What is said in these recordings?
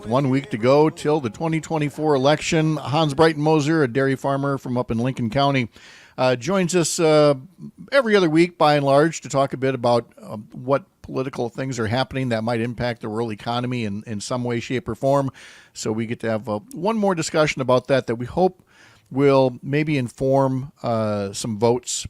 1 week to go till the 2024 election. Hans Breitenmoser, a dairy farmer from up in Lincoln County, joins us every other week by and large to talk a bit about what political things are happening that might impact the rural economy in some way, shape, or form. So we get to have one more discussion about that we hope will maybe inform some votes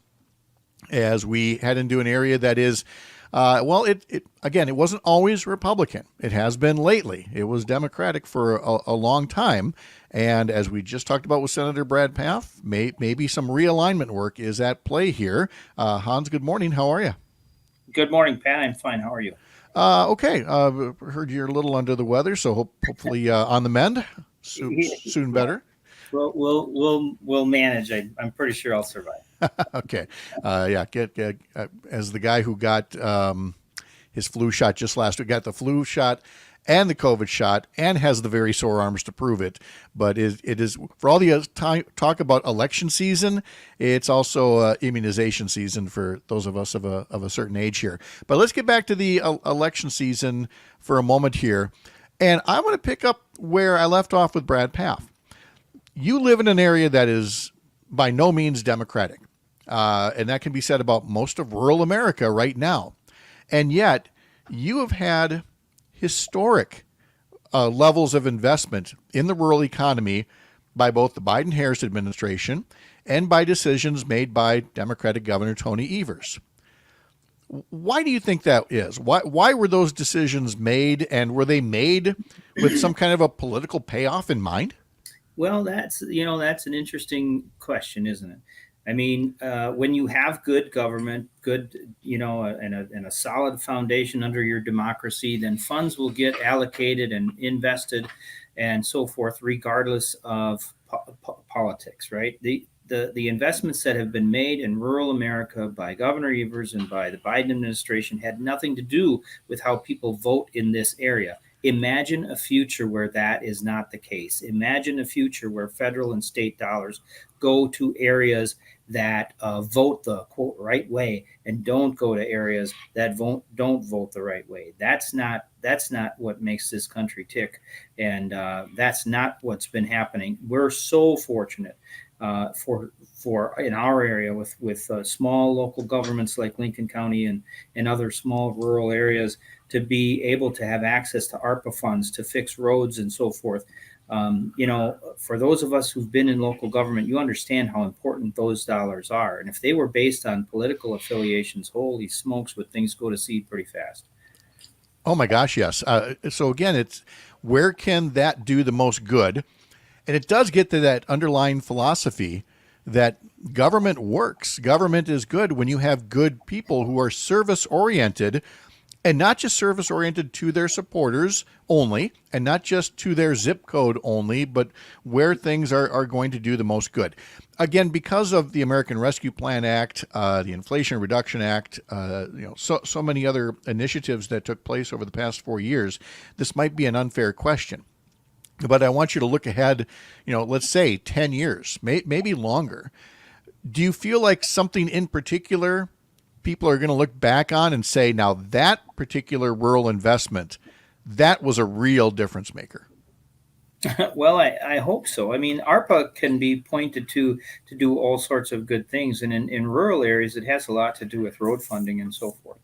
as we head into an area that is, it wasn't always Republican. It has been lately. It was Democratic for a long time. And as we just talked about with Senator Brad Pfaff, maybe some realignment work is at play here. Hans, good morning. How are you? Good morning, Pat. I'm fine. How are you? Okay. Heard you're a little under the weather, so hopefully on the mend. Soon better. We'll manage. I'm pretty sure I'll survive. Okay. Get as the guy who got his flu shot just last week, got the flu shot and the COVID shot, and has the very sore arms to prove it. But it is for all the talk about election season, it's also immunization season for those of us of a certain age here. But let's get back to the election season for a moment here, and I want to pick up where I left off with Brad Pfaff. You live in an area that is by no means Democratic, and that can be said about most of rural America right now. And yet, you have had historic levels of investment in the rural economy by both the Biden-Harris administration and by decisions made by Democratic Governor Tony Evers. Why do you think that is? Why were those decisions made, and were they made with some kind of a political payoff in mind? Well, that's an interesting question, isn't it? I mean, when you have good government, and a solid foundation under your democracy, then funds will get allocated and invested and so forth, regardless of politics, right? The investments that have been made in rural America by Governor Evers and by the Biden administration had nothing to do with how people vote in this area. Imagine a future where that is not the case. Imagine a future where federal and state dollars go to areas that vote the quote right way and don't go to areas that don't vote the right way. That's not what makes this country tick, and that's not what's been happening. We're so fortunate for in our area with small local governments like Lincoln County and other small rural areas to be able to have access to ARPA funds to fix roads and so forth. For those of us who've been in local government, you understand how important those dollars are. And if they were based on political affiliations, holy smokes, would things go to seed pretty fast. Oh my gosh, yes. So again, it's where can that do the most good? And it does get to that underlying philosophy that government works. Government is good when you have good people who are service-oriented, and not just service-oriented to their supporters only, and not just to their zip code only, but where things are going to do the most good. Again, because of the American Rescue Plan Act, the Inflation Reduction Act, so many other initiatives that took place over the past 4 years, this might be an unfair question. But I want you to look ahead, let's say 10 years, maybe longer. Do you feel like something in particular people are going to look back on and say, now that particular rural investment, that was a real difference maker? Well, I hope so. I mean, ARPA can be pointed to do all sorts of good things. And in rural areas, it has a lot to do with road funding and so forth.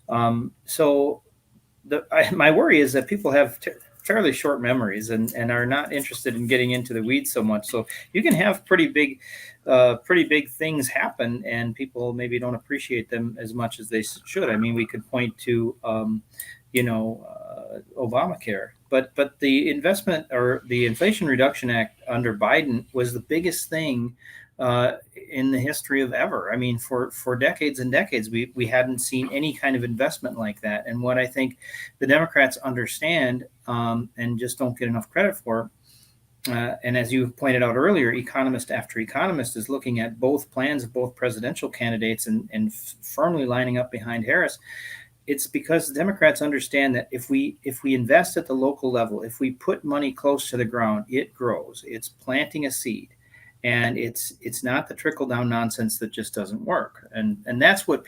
My worry is that people have fairly short memories and are not interested in getting into the weeds so much. So you can have pretty big things happen, and people maybe don't appreciate them as much as they should. I mean, we could point to, Obamacare, but the investment or the Inflation Reduction Act under Biden was the biggest thing in the history of ever. I mean, for decades and decades, we hadn't seen any kind of investment like that. And what I think the Democrats understand and just don't get enough credit for, and as you pointed out earlier, economist after economist is looking at both plans of both presidential candidates and firmly lining up behind Harris. It's because the Democrats understand that if we invest at the local level, if we put money close to the ground, it grows. It's planting a seed. And it's not the trickle down nonsense that just doesn't work. And that's what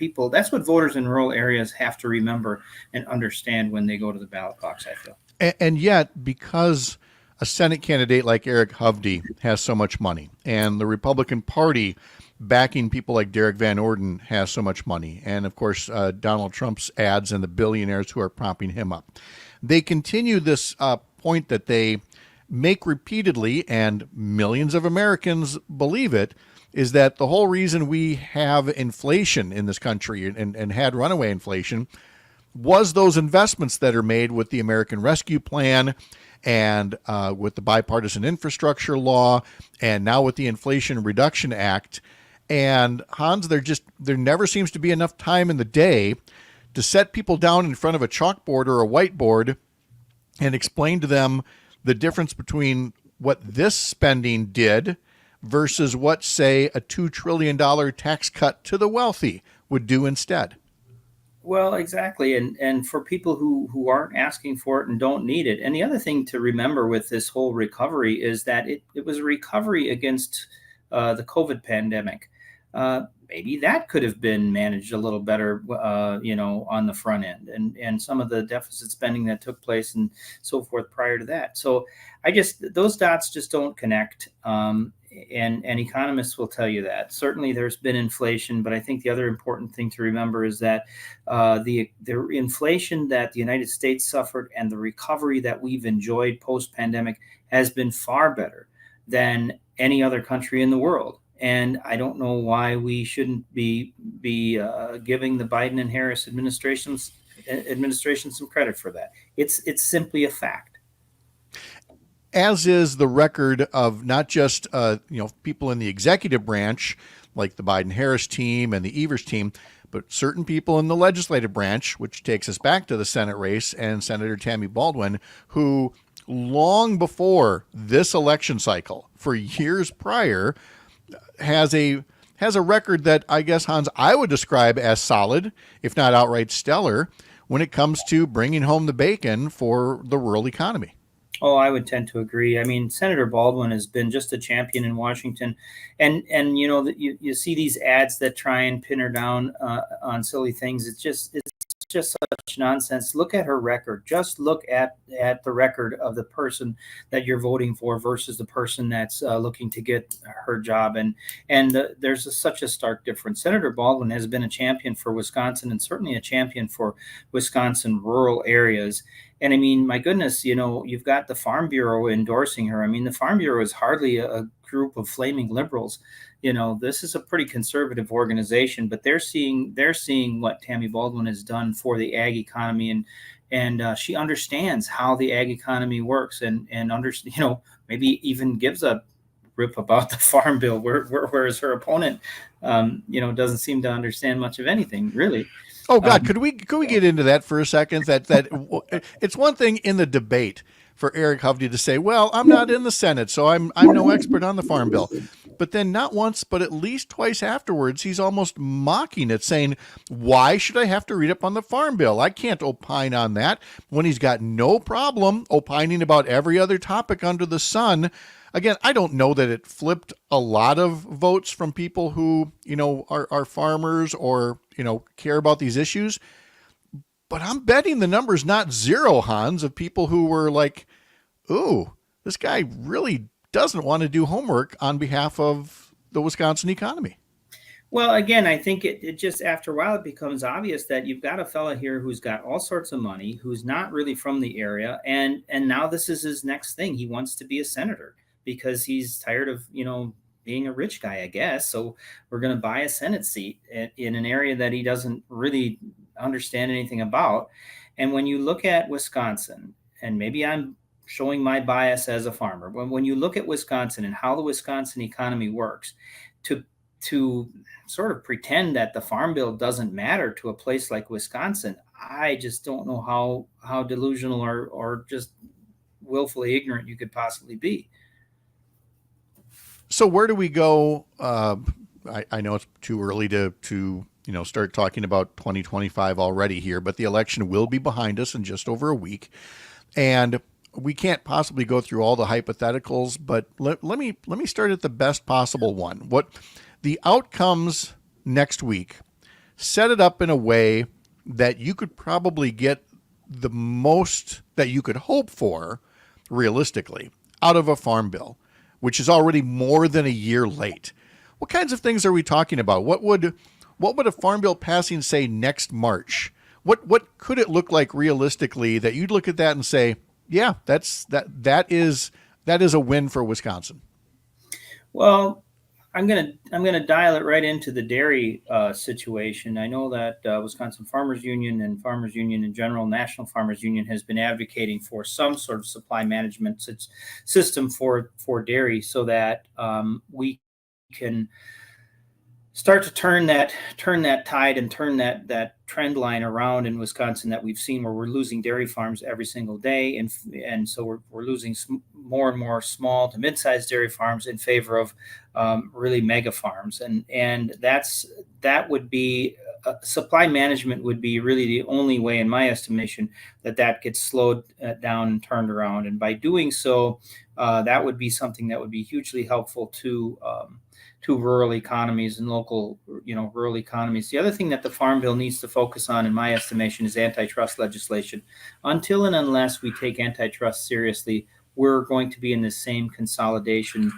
voters in rural areas have to remember and understand when they go to the ballot box, I feel. And yet, because a Senate candidate like Eric Hovde has so much money, and the Republican Party backing people like Derek Van Orden has so much money, and of course, Donald Trump's ads and the billionaires who are propping him up, they continue this point that they make repeatedly, and millions of Americans believe it, is that the whole reason we have inflation in this country and had runaway inflation was those investments that are made with the American Rescue Plan and with the bipartisan infrastructure law and now with the Inflation Reduction Act. And Hans, there never seems to be enough time in the day to set people down in front of a chalkboard or a whiteboard and explain to them the difference between what this spending did versus what, say, a $2 trillion tax cut to the wealthy would do instead. Well, exactly. And for people who aren't asking for it and don't need it. And the other thing to remember with this whole recovery is that it was a recovery against the COVID pandemic. Maybe that could have been managed a little better, on the front end and some of the deficit spending that took place and so forth prior to that. So those dots just don't connect. And economists will tell you that. Certainly there's been inflation, but I think the other important thing to remember is that the inflation that the United States suffered and the recovery that we've enjoyed post-pandemic has been far better than any other country in the world. And I don't know why we shouldn't be giving the Biden and Harris administration some credit for that. It's simply a fact. As is the record of not just people in the executive branch like the Biden-Harris team and the Evers team, but certain people in the legislative branch, which takes us back to the Senate race and Senator Tammy Baldwin, who long before this election cycle, for years prior, has a record that I guess, Hans, I would describe as solid, if not outright stellar, when it comes to bringing home the bacon for the rural economy. Oh, I would tend to agree. I mean, Senator Baldwin has been just a champion in Washington, and you see these ads that try and pin her down on silly things. It's just such nonsense. Look at her record. Just look at the record of the person that you're voting for versus the person that's looking to get her job, and there's such a stark difference. Senator Baldwin has been a champion for Wisconsin and certainly a champion for Wisconsin rural areas. And I mean, my goodness, you've got the Farm Bureau endorsing her. I mean, the Farm Bureau is hardly a group of flaming liberals. This is a pretty conservative organization, but they're seeing what Tammy Baldwin has done for the ag economy, and she understands how the ag economy works, and maybe even gives a rip about the farm bill, whereas her opponent, doesn't seem to understand much of anything really. Oh God, could we get into that for a second? That it's one thing in the debate for Eric Hovde to say, "Well, I'm not in the Senate, so I'm no expert on the farm bill." But then not once, but at least twice afterwards, he's almost mocking it, saying, "Why should I have to read up on the farm bill? I can't opine on that," when he's got no problem opining about every other topic under the sun. Again, I don't know that it flipped a lot of votes from people who, are farmers or, care about these issues. But I'm betting the number's not zero, Hans, of people who were like, ooh, this guy really doesn't want to do homework on behalf of the Wisconsin economy. Well, again, I think it just after a while it becomes obvious that you've got a fella here who's got all sorts of money, who's not really from the area, and now this is his next thing. He wants to be a senator because he's tired of being a rich guy, I guess. So we're going to buy a Senate seat in an area that he doesn't really understand anything about. And when you look at Wisconsin, and maybe I'm showing my bias as a farmer, when you look at Wisconsin and how the Wisconsin economy works, to sort of pretend that the farm bill doesn't matter to a place like Wisconsin, I just don't know how delusional or just willfully ignorant you could possibly be. So where do we go? I know it's too early to start talking about 2025 already here, but the election will be behind us in just over a week, and we can't possibly go through all the hypotheticals. But let me start at the best possible one. What the outcomes next week set it up in a way that you could probably get the most that you could hope for realistically out of a farm bill, which is already more than a year late. What kinds of things are we talking about? What would a farm bill passing say next March? What could it look like realistically that you'd look at that and say, yeah, that is a win for Wisconsin? Well, I'm gonna dial it right into the dairy situation. I know that Wisconsin Farmers Union and Farmers Union in general, National Farmers Union, has been advocating for some sort of supply management system for dairy, so that we can start to turn that tide and turn that trend line around in Wisconsin that we've seen, where we're losing dairy farms every single day, and so we're losing more and more small to mid-sized dairy farms in favor of really mega farms, and that would be supply management would be really the only way, in my estimation, that gets slowed down and turned around, and by doing so, that would be something that would be hugely helpful to rural economies and local, rural economies. The other thing that the Farm Bill needs to focus on, in my estimation, is antitrust legislation. Until and unless we take antitrust seriously, we're going to be in the same consolidation,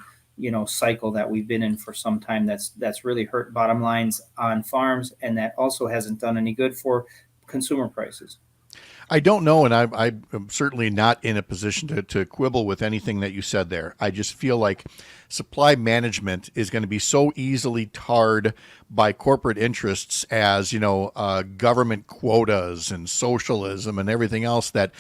cycle that we've been in for some time. That's really hurt bottom lines on farms, and that also hasn't done any good for consumer prices. I don't know, and I'm certainly not in a position to quibble with anything that you said there. I just feel like supply management is going to be so easily tarred by corporate interests as, government quotas and socialism and everything else, that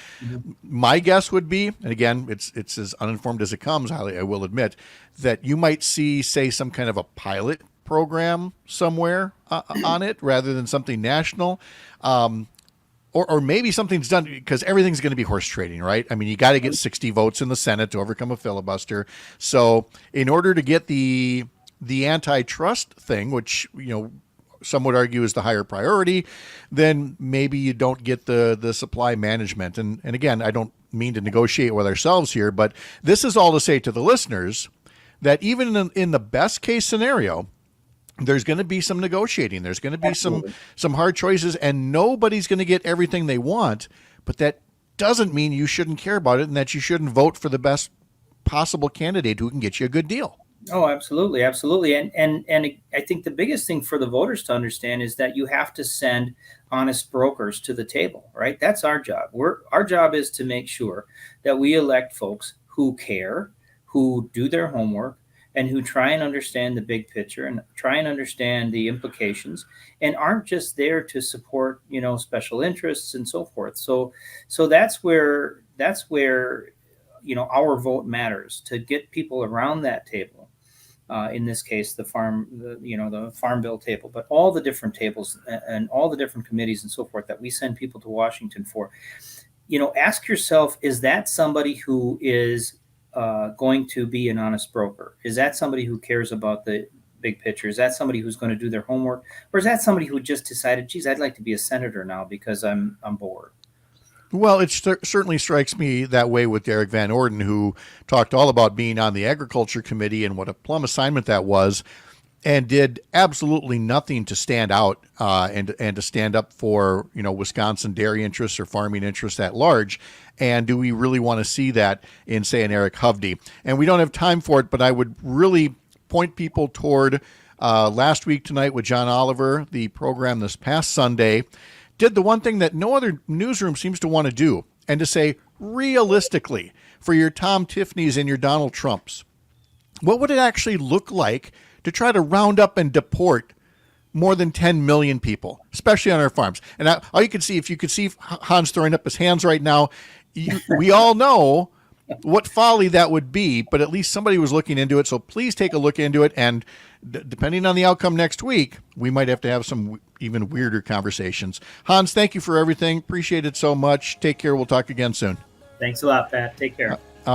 my guess would be, and again, it's as uninformed as it comes, I will admit, that you might see, say, some kind of a pilot program somewhere on it rather than something national. Or maybe something's done, because everything's going to be horse trading, right? I mean, you got to get 60 votes in the Senate to overcome a filibuster. So in order to get the antitrust thing, which, some would argue is the higher priority, then maybe you don't get the supply management. And again, I don't mean to negotiate with ourselves here, but this is all to say to the listeners that even in the best case scenario, there's going to be some negotiating. There's going to be some hard choices, and nobody's going to get everything they want. But that doesn't mean you shouldn't care about it, and that you shouldn't vote for the best possible candidate who can get you a good deal. Oh, absolutely, absolutely. And I think the biggest thing for the voters to understand is that you have to send honest brokers to the table, right? That's our job. Our job is to make sure that we elect folks who care, who do their homework, and who try and understand the big picture and try and understand the implications, and aren't just there to support, special interests and so forth. So that's where our vote matters, to get people around that table. In this case, the farm bill table, but all the different tables and all the different committees and so forth that we send people to Washington for. Ask yourself: is that somebody who is going to be an honest broker? Is that somebody who cares about the big picture? Is that somebody who's going to do their homework? Or is that somebody who just decided, geez, I'd like to be a senator now because I'm bored? Well, it certainly strikes me that way with Derek Van Orden, who talked all about being on the Agriculture Committee and what a plum assignment that was, and did absolutely nothing to stand out and to stand up for, Wisconsin dairy interests or farming interests at large. And do we really want to see that in, say, an Eric Hovde? And we don't have time for it, but I would really point people toward Last Week Tonight with John Oliver. The program this past Sunday did the one thing that no other newsroom seems to want to do, and to say, realistically, for your Tom Tiffany's and your Donald Trumps, what would it actually look like to try to round up and deport more than 10 million people, especially on our farms? And all you can see, if you could see Hans throwing up his hands right now, we all know what folly that would be, but at least somebody was looking into it. So please take a look into it. And depending on the outcome next week, we might have to have some even weirder conversations. Hans, thank you for everything. Appreciate it so much. Take care. We'll talk again soon. Thanks a lot, Pat. Take care.